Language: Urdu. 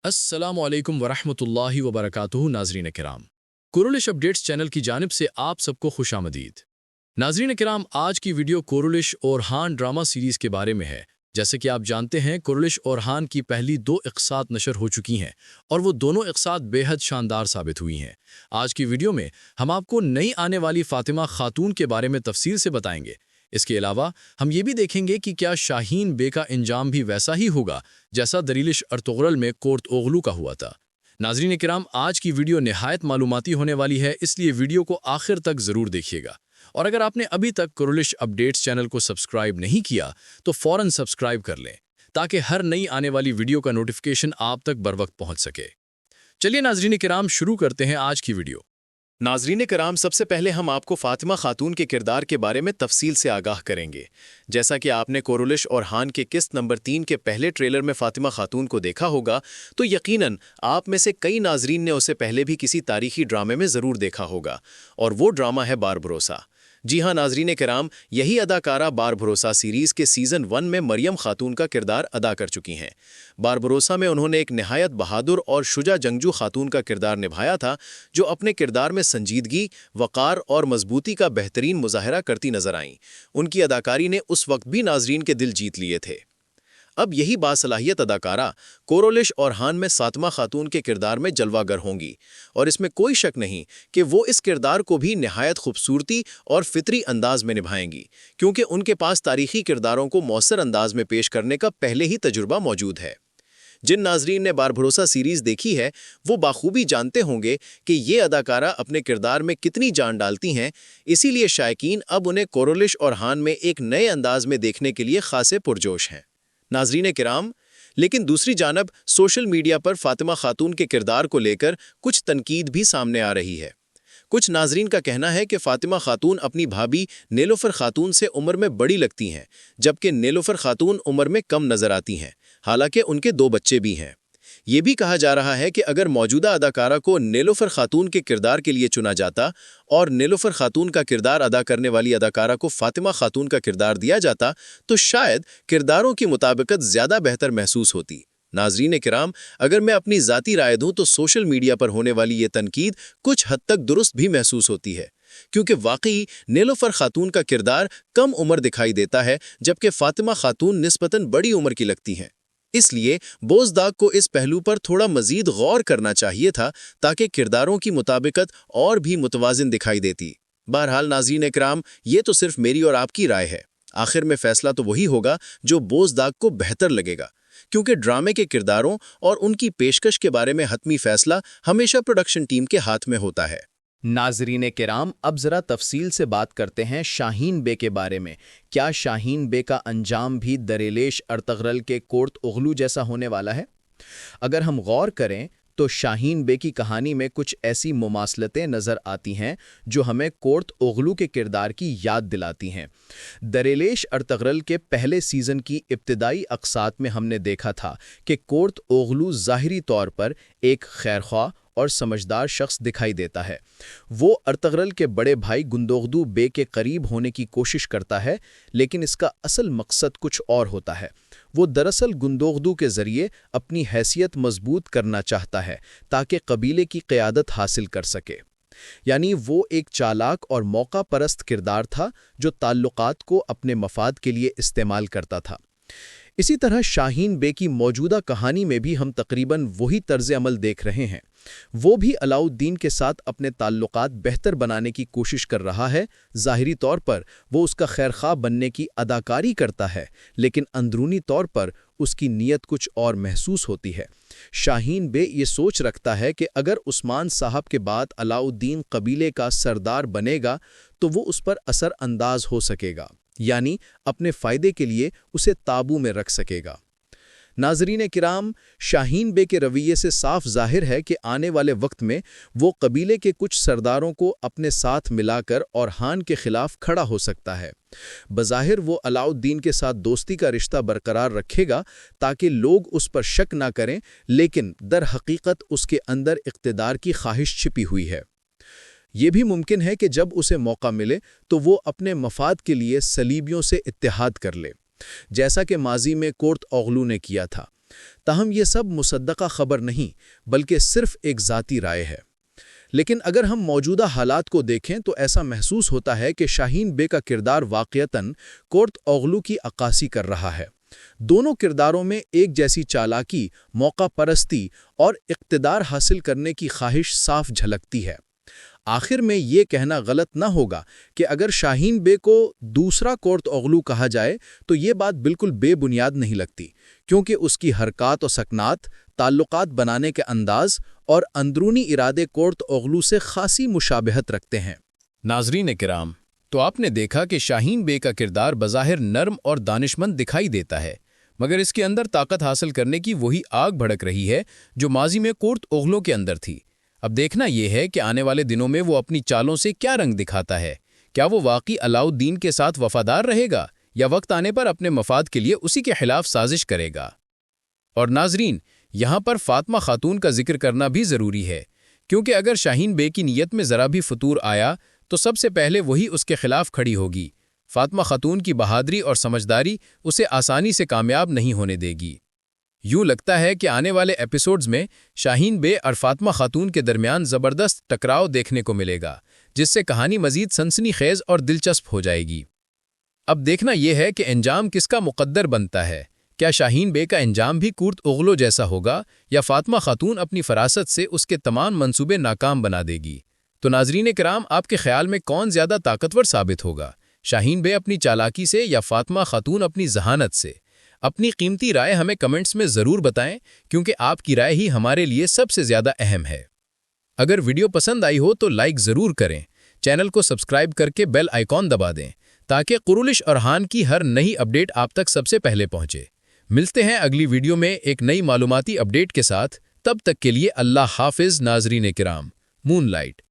السلام علیکم ورحمۃ اللہ وبرکاتہ ناظرین کرام، کورولش اپڈیٹس چینل کی جانب سے آپ سب کو خوش آمدید۔ ناظرین کرام، آج کی ویڈیو کورولش اور ہان ڈرامہ سیریز کے بارے میں ہے۔ جیسے کہ آپ جانتے ہیں، کورولش اور ہان کی پہلی 2 اقساط نشر ہو چکی ہیں اور وہ دونوں اقساط بے حد شاندار ثابت ہوئی ہیں۔ آج کی ویڈیو میں ہم آپ کو نئی آنے والی فاطمہ خاتون کے بارے میں تفصیل سے بتائیں گے۔ اس کے علاوہ ہم یہ بھی دیکھیں گے کہ کیا شاہین بے کا انجام بھی ویسا ہی ہوگا جیسا دریلش ارطغرل میں کورت اوغلو کا ہوا تھا۔ ناظرین کرام، آج کی ویڈیو نہایت معلوماتی ہونے والی ہے، اس لیے ویڈیو کو آخر تک ضرور دیکھیے گا۔ اور اگر آپ نے ابھی تک کورولش اپڈیٹس چینل کو سبسکرائب نہیں کیا تو فوراً سبسکرائب کر لیں تاکہ ہر نئی آنے والی ویڈیو کا نوٹیفیکیشن آپ تک بروقت پہنچ سکے۔ چلیے ناظرین کرام، شروع کرتے ہیں آج کی ویڈیو۔ ناظرین کرام، سب سے پہلے ہم آپ کو فاطمہ خاتون کے کردار کے بارے میں تفصیل سے آگاہ کریں گے۔ جیسا کہ آپ نے کورولش اور ہان کے قسط نمبر 3 کے پہلے ٹریلر میں فاطمہ خاتون کو دیکھا ہوگا، تو یقیناً آپ میں سے کئی ناظرین نے اسے پہلے بھی کسی تاریخی ڈرامے میں ضرور دیکھا ہوگا، اور وہ ڈرامہ ہے باربروسا۔ جی ہاں ناظرین کرام، یہی اداکارہ باربروسا سیریز کے سیزن 1 میں مریم خاتون کا کردار ادا کر چکی ہیں۔ باربروسا میں انہوں نے ایک نہایت بہادر اور شجاع جنگجو خاتون کا کردار نبھایا تھا، جو اپنے کردار میں سنجیدگی، وقار اور مضبوطی کا بہترین مظاہرہ کرتی نظر آئیں۔ ان کی اداکاری نے اس وقت بھی ناظرین کے دل جیت لیے تھے۔ اب یہی باصلاحیت اداکارہ کورولش اور ہان میں فاطمہ خاتون کے کردار میں جلوہ گر ہوں گی، اور اس میں کوئی شک نہیں کہ وہ اس کردار کو بھی نہایت خوبصورتی اور فطری انداز میں نبھائیں گی، کیونکہ ان کے پاس تاریخی کرداروں کو مؤثر انداز میں پیش کرنے کا پہلے ہی تجربہ موجود ہے۔ جن ناظرین نے باربروسا سیریز دیکھی ہے وہ بخوبی جانتے ہوں گے کہ یہ اداکارہ اپنے کردار میں کتنی جان ڈالتی ہیں، اسی لیے شائقین اب انہیں کورولش اور ہان میں ایک نئے انداز میں دیکھنے کے لیے خاصے پرجوش ہیں۔ ناظرین کرام، لیکن دوسری جانب سوشل میڈیا پر فاطمہ خاتون کے کردار کو لے کر کچھ تنقید بھی سامنے آ رہی ہے۔ کچھ ناظرین کا کہنا ہے کہ فاطمہ خاتون اپنی بھابھی نیلوفر خاتون سے عمر میں بڑی لگتی ہیں، جبکہ نیلوفر خاتون عمر میں کم نظر آتی ہیں، حالانکہ ان کے 2 بچے بھی ہیں۔ یہ بھی کہا جا رہا ہے کہ اگر موجودہ اداکارہ کو نیلوفر خاتون کے کردار کے لیے چنا جاتا اور نیلوفر خاتون کا کردار ادا کرنے والی اداکارہ کو فاطمہ خاتون کا کردار دیا جاتا تو شاید کرداروں کی مطابقت زیادہ بہتر محسوس ہوتی۔ ناظرین کرام، اگر میں اپنی ذاتی رائے دوں تو سوشل میڈیا پر ہونے والی یہ تنقید کچھ حد تک درست بھی محسوس ہوتی ہے، کیونکہ واقعی نیلوفر خاتون کا کردار کم عمر دکھائی دیتا ہے، جبکہ فاطمہ خاتون نسبتاً بڑی عمر کی لگتی ہیں۔ اس لیے بوزداغ کو اس پہلو پر تھوڑا مزید غور کرنا چاہیے تھا تاکہ کرداروں کی مطابقت اور بھی متوازن دکھائی دیتی۔ بہرحال ناظرین اکرام، یہ تو صرف میری اور آپ کی رائے ہے۔ آخر میں فیصلہ تو وہی ہوگا جو بوزداغ کو بہتر لگے گا، کیونکہ ڈرامے کے کرداروں اور ان کی پیشکش کے بارے میں حتمی فیصلہ ہمیشہ پروڈکشن ٹیم کے ہاتھ میں ہوتا ہے۔ ناظرین کرام، اب ذرا تفصیل سے بات کرتے ہیں شاہین بے کے بارے میں۔ کیا شاہین بے کا انجام بھی دریلش ارطغرل کے کورت اوغلو جیسا ہونے والا ہے؟ اگر ہم غور کریں تو شاہین بے کی کہانی میں کچھ ایسی مماثلتیں نظر آتی ہیں جو ہمیں کورت اوغلو کے کردار کی یاد دلاتی ہیں۔ دریلش ارطغرل کے پہلے سیزن کی ابتدائی اقساط میں ہم نے دیکھا تھا کہ کورت اوغلو ظاہری طور پر ایک خیرخواہ اور سمجھدار شخص دکھائی دیتا ہے۔ وہ ارطغرل کے بڑے بھائی گندوغدو بے کے قریب ہونے کی کوشش کرتا ہے، لیکن اس کا اصل مقصد کچھ اور ہوتا ہے۔ وہ دراصل گندوغدو کے ذریعے اپنی حیثیت مضبوط کرنا چاہتا ہے تاکہ قبیلے کی قیادت حاصل کر سکے۔ یعنی وہ ایک چالاک اور موقع پرست کردار تھا جو تعلقات کو اپنے مفاد کے لیے استعمال کرتا تھا۔ اسی طرح شاہین بے کی موجودہ کہانی میں بھی ہم تقریباً وہی طرز عمل دیکھ رہے ہیں۔ وہ بھی علاؤالدین کے ساتھ اپنے تعلقات بہتر بنانے کی کوشش کر رہا ہے۔ ظاہری طور پر وہ اس کا خیرخواہ بننے کی اداکاری کرتا ہے، لیکن اندرونی طور پر اس کی نیت کچھ اور محسوس ہوتی ہے۔ شاہین بے یہ سوچ رکھتا ہے کہ اگر عثمان صاحب کے بعد علاؤالدین قبیلے کا سردار بنے گا تو وہ اس پر اثر انداز ہو سکے گا، یعنی اپنے فائدے کے لیے اسے قابو میں رکھ سکے گا۔ ناظرین کرام، شاہین بے کے رویے سے صاف ظاہر ہے کہ آنے والے وقت میں وہ قبیلے کے کچھ سرداروں کو اپنے ساتھ ملا کر اور ہان کے خلاف کھڑا ہو سکتا ہے۔ بظاہر وہ علاؤالدین کے ساتھ دوستی کا رشتہ برقرار رکھے گا تاکہ لوگ اس پر شک نہ کریں، لیکن در حقیقت اس کے اندر اقتدار کی خواہش چھپی ہوئی ہے۔ یہ بھی ممکن ہے کہ جب اسے موقع ملے تو وہ اپنے مفاد کے لیے صلیبیوں سے اتحاد کر لے، جیسا کہ ماضی میں کورت اوغلو نے کیا تھا۔ تاہم یہ سب مصدقہ خبر نہیں بلکہ صرف ایک ذاتی رائے ہے۔ لیکن اگر ہم موجودہ حالات کو دیکھیں تو ایسا محسوس ہوتا ہے کہ شاہین بے کا کردار واقعتاً کورت اوغلو کی عکاسی کر رہا ہے۔ دونوں کرداروں میں ایک جیسی چالاکی، موقع پرستی اور اقتدار حاصل کرنے کی خواہش صاف جھلکتی ہے۔ آخر میں یہ کہنا غلط نہ ہوگا کہ اگر شاہین بے کو دوسرا کورت اوغلو کہا جائے تو یہ بات بالکل بے بنیاد نہیں لگتی، کیونکہ اس کی حرکات و سکنات، تعلقات بنانے کے انداز اور اندرونی ارادے کورت اوغلو سے خاصی مشابہت رکھتے ہیں۔ ناظرین کرام، تو آپ نے دیکھا کہ شاہین بے کا کردار بظاہر نرم اور دانشمند دکھائی دیتا ہے، مگر اس کے اندر طاقت حاصل کرنے کی وہی آگ بھڑک رہی ہے جو ماضی میں کورت اوغلو کے اندر تھی۔ اب دیکھنا یہ ہے کہ آنے والے دنوں میں وہ اپنی چالوں سے کیا رنگ دکھاتا ہے۔ کیا وہ واقعی علاؤ الدین کے ساتھ وفادار رہے گا یا وقت آنے پر اپنے مفاد کے لیے اسی کے خلاف سازش کرے گا؟ اور ناظرین، یہاں پر فاطمہ خاتون کا ذکر کرنا بھی ضروری ہے، کیونکہ اگر شاہین بے کی نیت میں ذرا بھی فطور آیا تو سب سے پہلے وہی اس کے خلاف کھڑی ہوگی۔ فاطمہ خاتون کی بہادری اور سمجھداری اسے آسانی سے کامیاب نہیں ہونے دے گی۔ یوں لگتا ہے کہ آنے والے ایپیسوڈز میں شاہین بے اور فاطمہ خاتون کے درمیان زبردست ٹکراؤ دیکھنے کو ملے گا، جس سے کہانی مزید سنسنی خیز اور دلچسپ ہو جائے گی۔ اب دیکھنا یہ ہے کہ انجام کس کا مقدر بنتا ہے۔ کیا شاہین بے کا انجام بھی کورت اوغلو جیسا ہوگا یا فاطمہ خاتون اپنی فراست سے اس کے تمام منصوبے ناکام بنا دے گی؟ تو ناظرین کرام، آپ کے خیال میں کون زیادہ طاقتور ثابت ہوگا، شاہین بے اپنی چالاکی سے یا فاطمہ خاتون اپنی ذہانت سے؟ اپنی قیمتی رائے ہمیں کمنٹس میں ضرور بتائیں، کیونکہ آپ کی رائے ہی ہمارے لیے سب سے زیادہ اہم ہے۔ اگر ویڈیو پسند آئی ہو تو لائک ضرور کریں، چینل کو سبسکرائب کر کے بیل آئیکن دبا دیں تاکہ قرولش اور ہان کی ہر نئی اپڈیٹ آپ تک سب سے پہلے پہنچے۔ ملتے ہیں اگلی ویڈیو میں ایک نئی معلوماتی اپڈیٹ کے ساتھ، تب تک کے لیے اللہ حافظ ناظرین کرام۔ مون لائٹ۔